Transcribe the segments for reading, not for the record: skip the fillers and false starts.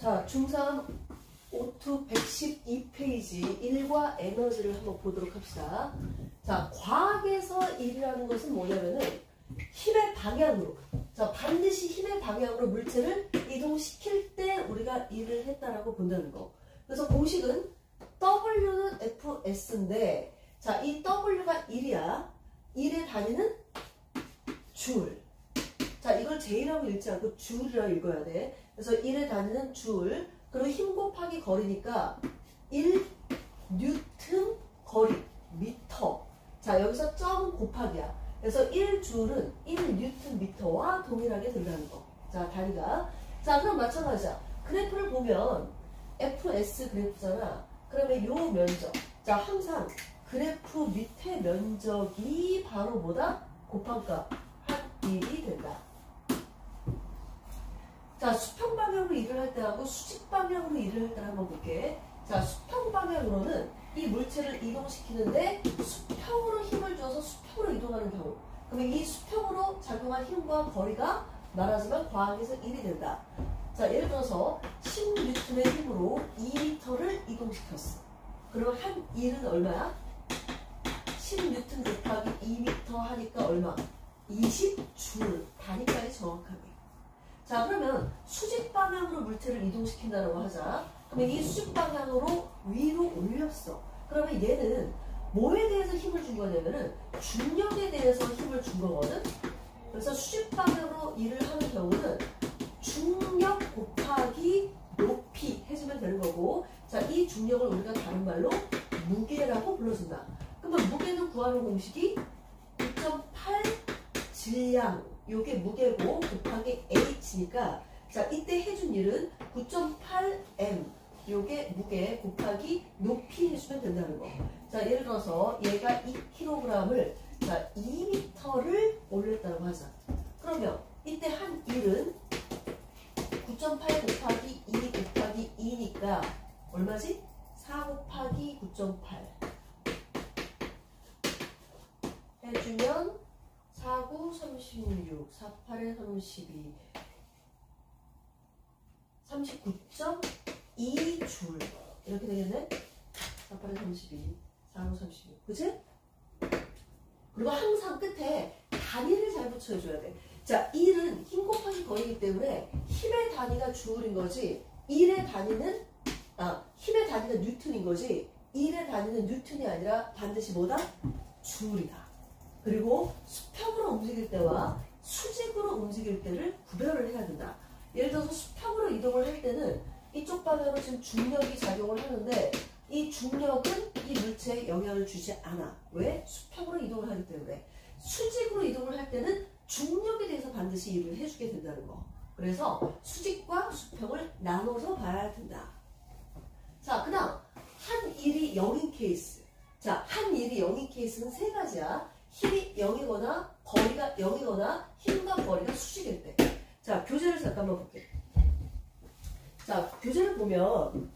자, 중3 오투 112페이지 1과 에너지를 한번 보도록 합시다. 자, 과학에서 1이라는 것은 뭐냐면은 힘의 방향으로, 자, 반드시 힘의 방향으로 물체를 이동시킬 때 우리가 일을 했다라고 본다는 거. 그래서 공식은 W는 Fs인데, 자, 이 W가 1이야. 1의 단위는 줄. 자, 이걸 J라고 읽지 않고 줄이라고 읽어야 돼. 그래서 1의 단위는 줄. 그리고 힘 곱하기 거리니까 1 뉴턴 거리, 미터. 자, 여기서 점은 곱하기야. 그래서 1줄은 1 뉴턴 미터와 동일하게 된다는 거. 자, 단위가. 자, 그럼 마찬가지야. 그래프를 보면 FS 그래프잖아. 그러면 요 면적. 자, 항상 그래프 밑에 면적이 바로 뭐다? 곱한값 한 1이 된다. 자, 수평 방향으로 일을 할 때하고 수직 방향으로 일을 할 때를 한번 볼게. 자, 수평 방향으로는 이 물체를 이동시키는데 수평으로 힘을 줘서 수평으로 이동하는 경우. 그러면 이 수평으로 작용한 힘과 거리가 말하자면 과학에서 1이 된다. 자, 예를 들어서 10N의 힘으로 2m를 이동시켰어. 그러면 한 1은 얼마야? 10N 곱하기 2m 하니까 얼마? 20줄. 단위까지 정확하게. 자, 그러면 수직 방향으로 물체를 이동시킨다고 하자. 그러면 이 수직 방향으로 위로 올렸어. 그러면 얘는 뭐에 대해서 힘을 준 거냐면은 중력에 대해서 힘을 준 거거든. 그래서 수직 방향으로 일을 하는 경우는 중력 곱하기 높이 해주면 되는 거고, 자, 이 중력을 우리가 다른 말로 무게라고 불러준다. 그러면 무게는 구하는 공식이 9.8 질량, 요게 무게고 곱하기 h니까, 자, 이때 해준 일은 9.8m, 요게 무게 곱하기 높이 해주면 된다는 거. 자, 예를 들어서 얘가 2kg을, 자, 2m를 올렸다고 하자. 그러면 이때 한 일은 9.8 곱하기 2 곱하기 2니까 얼마지? 4 곱하기 9.8 해주면 4, 9, 36, 4, 8에 32, 39.2줄. 이렇게 되겠네? 4, 8에 32, 4, 9, 36. 그치? 그리고 항상 끝에 단위를 잘 붙여줘야 돼. 자, 1은 힘 곱하기 거리이기 때문에 힘의 단위가 줄인 거지, 1의 단위는, 힘의 단위는 뉴턴인 거지, 1의 단위는 뉴턴이 아니라 반드시 뭐다? 줄이다. 그리고 수평으로 움직일 때와 수직으로 움직일 때를 구별을 해야 된다. 예를 들어서 수평으로 이동을 할 때는 이쪽 방향으로 지금 중력이 작용을 하는데 이 중력은 이 물체에 영향을 주지 않아. 왜? 수평으로 이동을 하기 때문에. 수직으로 이동을 할 때는 중력에 대해서 반드시 일을 해주게 된다는 거. 그래서 수직과 수평을 나눠서 봐야 된다. 자, 그 다음 한 일이 0인 케이스. 자, 한 일이 0인 케이스는 세 가지야. 힘이 0이거나 거리가 0이거나 힘과 거리가 수직일 때. 자, 교재를 잠깐만 볼게. 자, 교재를 보면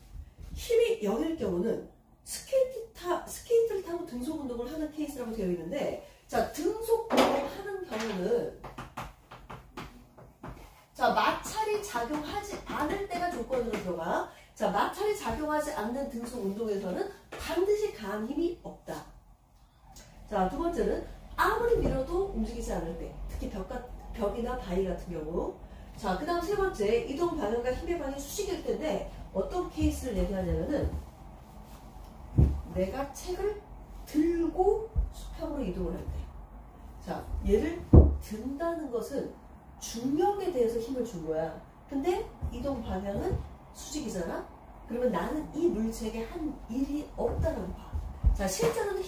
힘이 0일 경우는 스케이트를 타고 등속 운동을 하는 케이스라고 되어 있는데, 자, 등속 운동을 하는 경우는, 자, 마찰이 작용하지 않을 때가 조건으로 들어가. 자, 마찰이 작용하지 않는 등속 운동에서는 반드시 강한 힘이 없다. 자, 두 번째는 아무리 밀어도 움직이지 않을 때, 특히 벽이나 바위 같은 경우. 자, 그 다음 세 번째, 이동 방향과 힘의 방향이 수직일 텐데 어떤 케이스를 얘기하냐면은 내가 책을 들고 수평으로 이동을 할 때. 자, 얘를 든다는 것은 중력에 대해서 힘을 준 거야. 근데 이동 방향은 수직이잖아? 그러면 나는 이 물체에게 한 일이 없다는 봐. 자, 실제로는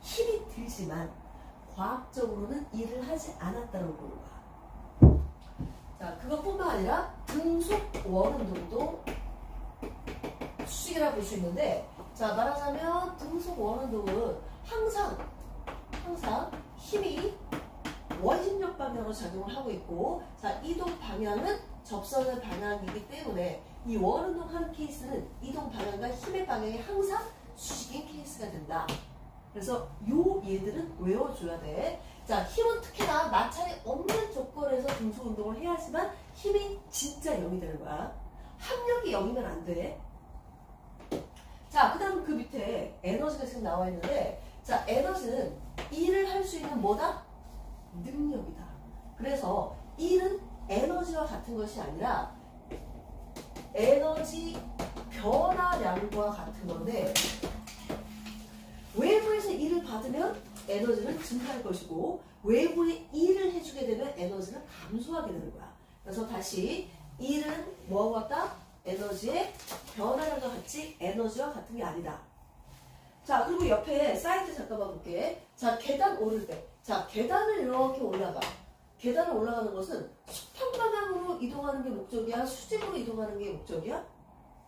힘이 들지만 과학적으로는 일을 하지 않았다는 보는 거야. 자, 그것뿐만 아니라 등속 원운동도 수직이라고 볼 수 있는데, 자, 말하자면 등속 원운동은 항상 힘이 원심력 방향으로 작용을 하고 있고, 자, 이동 방향은 접선의 방향이기 때문에 이 원운동 하는 케이스는 이동 방향과 힘의 방향이 항상 수직인 케이스가 된다. 그래서 요 얘들은 외워줘야 돼. 자, 힘은 특히나 마찰이 없는 조건에서 등속 운동을 해야지만 힘이 진짜 0이 되는 거야. 합력이 0이면 안 돼. 자, 그 다음 그 밑에 에너지가 지금 나와 있는데, 자, 에너지는 일을 할 수 있는 뭐다? 능력이다. 그래서 일은 에너지와 같은 것이 아니라 에너지 변화량과 같은 건데, 외부에서 일을 받으면 에너지는 증가할 것이고, 외부에 일을 해주게 되면 에너지는 감소하게 되는 거야. 그래서 다시 일은 뭐와 같다? 에너지의 변화량과 같이 에너지와 같은 게 아니다. 자, 그리고 옆에 사이트 잠깐만 볼게. 자, 계단 오를 때. 자, 계단을 이렇게 올라가. 계단을 올라가는 것은 수평 방향으로 이동하는 게 목적이야? 수직으로 이동하는 게 목적이야?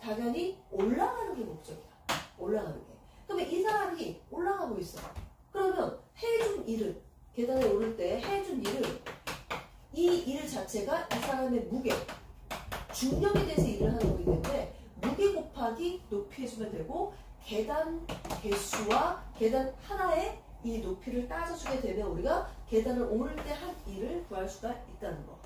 당연히 올라가는 게 목적이야. 올라가는 게. 그러면 이 사람이 올라가고 있어. 그러면 해준 일을, 계단에 오를 때 해준 일을, 이 일 자체가 이 사람의 무게, 중력에 대해서 일을 하는 거기 때문에 무게 곱하기 높이 해주면 되고, 계단 개수와 계단 하나의 이 높이를 따져주게 되면 우리가 계단을 오를 때 한 일을 구할 수가 있다는 거.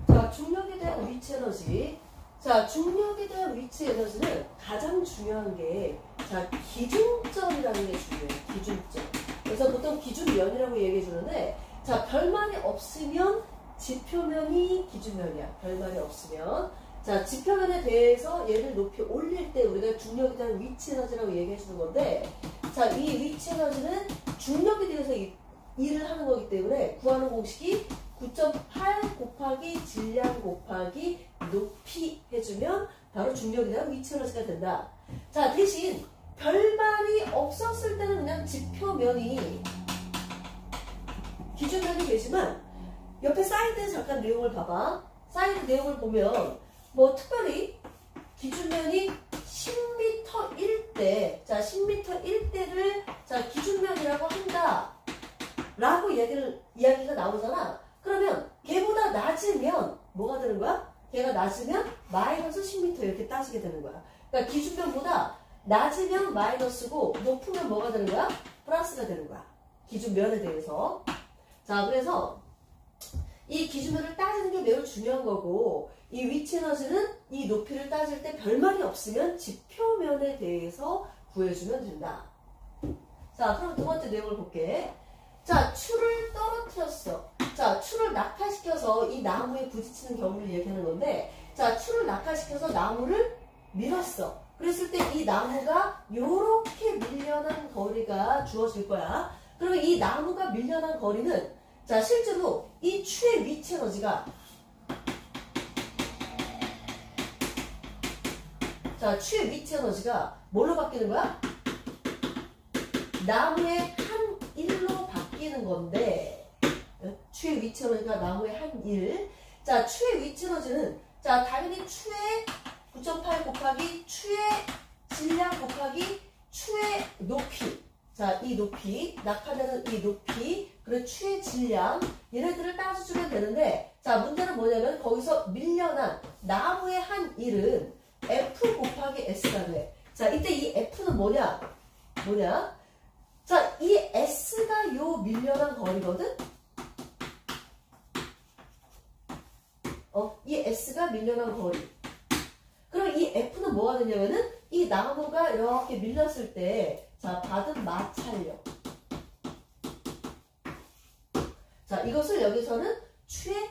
자, 중력에 대한 위치 에너지. 자, 중력에 대한 위치 에너지는 가장 중요한 게, 자, 기준점이라는 게 중요해요. 기준점. 그래서 보통 기준면이라고 얘기해 주는데, 자, 별말이 없으면 지표면이 기준면이야. 별말이 없으면. 자, 지표면에 대해서 얘를 높이 올릴 때 우리가 중력에 대한 위치 에너지라고 얘기해 주는 건데, 자, 이 위치 에너지는 중력에 대해서 일을 하는 거기 때문에 구하는 공식이 9.8 곱하기 질량 곱하기 높이 해주면 바로 중력에 대한 위치 에너지가 된다. 자, 대신 별말이 없었을 때는 그냥 지표면이 기준면이 되지만, 옆에 사이드에 잠깐 내용을 봐봐. 사이드 내용을 보면 뭐 특별히 기준면이 10m일 때, 자, 10m일 때를 자, 기준면이라고 한다 라고 이야기가 나오잖아. 그러면 걔보다 낮으면 뭐가 되는 거야? 걔가 낮으면 마이너스 10m 이렇게 따지게 되는 거야. 그러니까 기준면보다 낮으면 마이너스고 높으면 뭐가 되는 거야? 플러스가 되는 거야. 기준면에 대해서. 자, 그래서 이 기준면을 따지는 게 매우 중요한 거고, 이 위치 에너지는 이 높이를 따질 때 별말이 없으면 지표면에 대해서 구해주면 된다. 자, 그럼 두 번째 내용을 볼게. 자, 추를 떨어뜨렸어. 자, 추를 낙하시켜서 이 나무에 부딪히는 경우를 얘기하는 건데, 자, 추를 낙하시켜서 나무를 밀었어. 그랬을 때 이 나무가 요렇게 밀려난 거리가 주어질 거야. 그러면 이 나무가 밀려난 거리는, 자, 실제로 이 추의 위치 에너지가, 자, 추의 위치 에너지가 뭘로 바뀌는 거야? 나무의 한 일로 바뀌는 건데, 추의 위치 에너지가 나무의 한 일. 자, 추의 위치 에너지는, 자, 당연히 추의 9.8 곱하기 추의 질량 곱하기 추의 높이. 자, 이 높이, 낙하되는 이 높이, 그리고 추의 질량, 얘네들을 따져주면 되는데, 자, 문제는 뭐냐면 거기서 밀려난 나무의 한 일은 F 곱하기 S가 돼. 자, 이때 이 F는 뭐냐? 자, 이 S가 요 밀려난 거리거든? 이 S가 밀려난 거리. 그럼 이 F는 뭐가 되냐면은 이 나무가 이렇게 밀렸을 때, 자, 받은 마찰력. 자, 이것을 여기서는 추의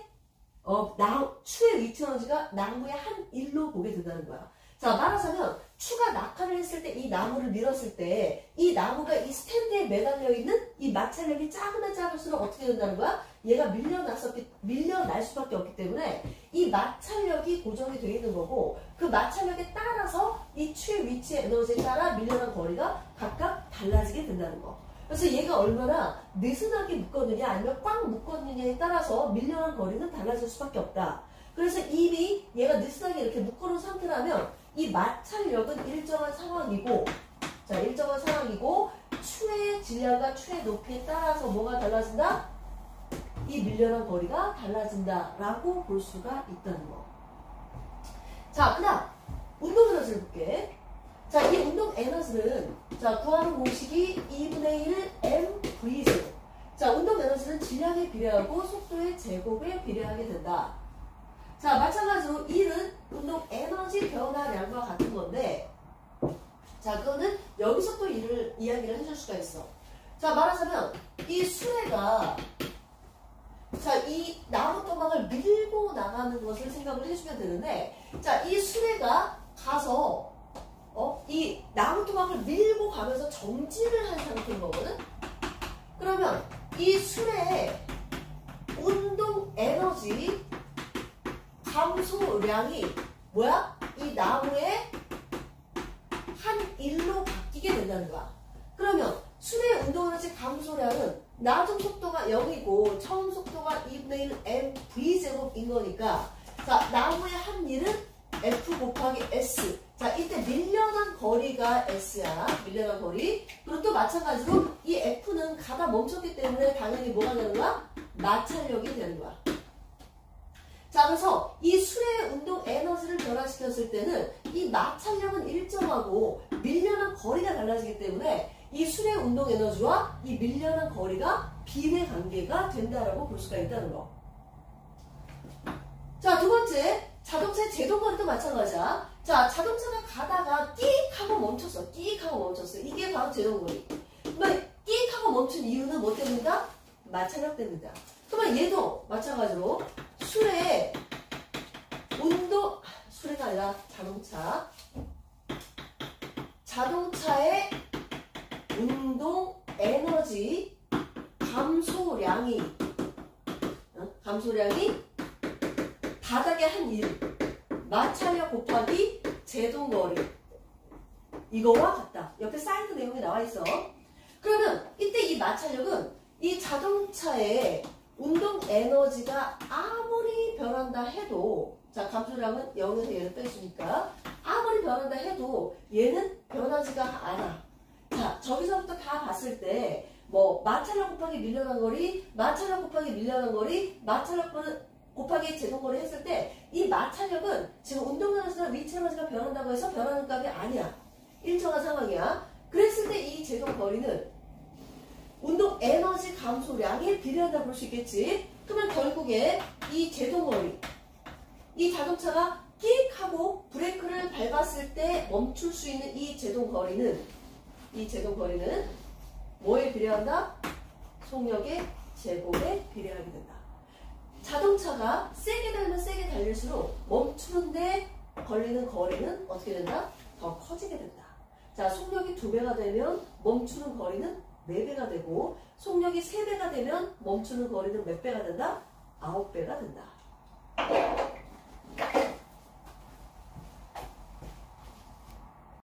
위치 에너지가 나무의 한 일로 보게 된다는 거야. 자, 말하자면 추가 낙하를 했을 때 이 나무를 밀었을 때 이 나무가 이 스탠드에 매달려 있는 이 마찰력이 작으면 작을수록 어떻게 된다는 거야? 얘가 밀려날 수밖에 없기 때문에 이 마찰력이 고정이 되어 있는 거고, 그 마찰력에 따라서 이 추의 위치 에너지에 따라 밀려난 거리가 각각 달라지게 된다는 거. 그래서 얘가 얼마나 느슨하게 묶었느냐 아니면 꽉 묶었느냐에 따라서 밀려난 거리는 달라질 수밖에 없다. 그래서 이미 얘가 느슨하게 이렇게 묶어놓은 상태라면 이 마찰력은 일정한 상황이고, 자, 일정한 상황이고, 추의 질량과 추의 높이에 따라서 뭐가 달라진다? 이 밀려난 거리가 달라진다 라고 볼 수가 있다는 거. 자, 그 다음 운동 에너지를 볼게. 자, 이 운동 운동 에너지는 자 구하는 공식이 2분의 1 mv 제곱. 자 운동 에너지는 질량에 비례하고 속도의 제곱에 비례하게 된다. 자 마찬가지로 1은 운동 에너지 변화량과 같은 건데 자 그거는 여기서 또 이야기를 해줄 수가 있어. 자 말하자면 이 수레가 자 이 나무 토막을 밀고 나가는 것을 생각을 해주면 되는데 자 이 수레가 가서 이 나무 토막을 밀고 가면서 정지를 한 상태인 거거든. 그러면 이 수레의 운동 에너지 감소량이 뭐야? 이 나무의 한 일로 바뀌게 된다는 거야. 그러면 수레의 운동 에너지 감소량은 나중 속도가 0이고 처음 속도가 2분의 1 mv제곱인 거니까 자 나무의 한 일은 F 곱하기 S. 자 이때 밀려난 거리가 S야. 밀려난 거리. 그리고 또 마찬가지로 이 F는 가다 멈췄기 때문에 당연히 뭐가 되는 거야? 마찰력이 되는 거야. 자 그래서 이 수레의 운동 에너지를 변화시켰을 때는 이 마찰력은 일정하고 밀려난 거리가 달라지기 때문에 이 수레의 운동 에너지와 이 밀려난 거리가 비례 관계가 된다라고 볼 수가 있다는 거. 자 두 번째 자동차의 제동거리도 마찬가지야. 자 자동차가 가다가 끽 하고 멈췄어. 끽 하고 멈췄어. 이게 바로 제동거리. 그러면 끽 하고 멈춘 이유는 뭐 때문이다? 마찰력 때문이다. 그러면 얘도 마찬가지로 수레가 아니라 자동차의 운동 에너지 감소량이 바닥의 한 일 마찰력 곱하기 제동거리 이거와 같다. 옆에 사이드 내용이 나와 있어. 그러면 이때 이 마찰력은 이 자동차의 운동 에너지가 아무리 변한다 해도 자 감소량은 0에서 얘를 빼주니까 아무리 변한다 해도 얘는 변하지가 않아. 자 저기서부터 다 봤을 때 뭐 마찰력 곱하기 밀려난 거리, 마찰력 곱하기 밀려난 거리, 마찰력 곱하기 제동거리 했을 때 이 마찰력은 지금 운동 에너지나 위치 에너지가 변한다고 해서 변하는 값이 아니야. 일정한 상황이야. 그랬을 때 이 제동거리는 운동 에너지 감소량에 비례한다 볼 수 있겠지. 그러면 결국에 이 제동거리, 이 자동차가 끽 하고 브레이크를 밟았을 때 멈출 수 있는 이 제동거리는 뭐에 비례한다? 속력의 제곱에 비례하게 된다. 자동차가 세게 달면 세게 달릴수록 멈추는데 걸리는 거리는 어떻게 된다? 더 커지게 된다. 자, 속력이 2배가 되면 멈추는 거리는 4배가 되고 속력이 3배가 되면 멈추는 거리는 몇 배가 된다? 9배가 된다.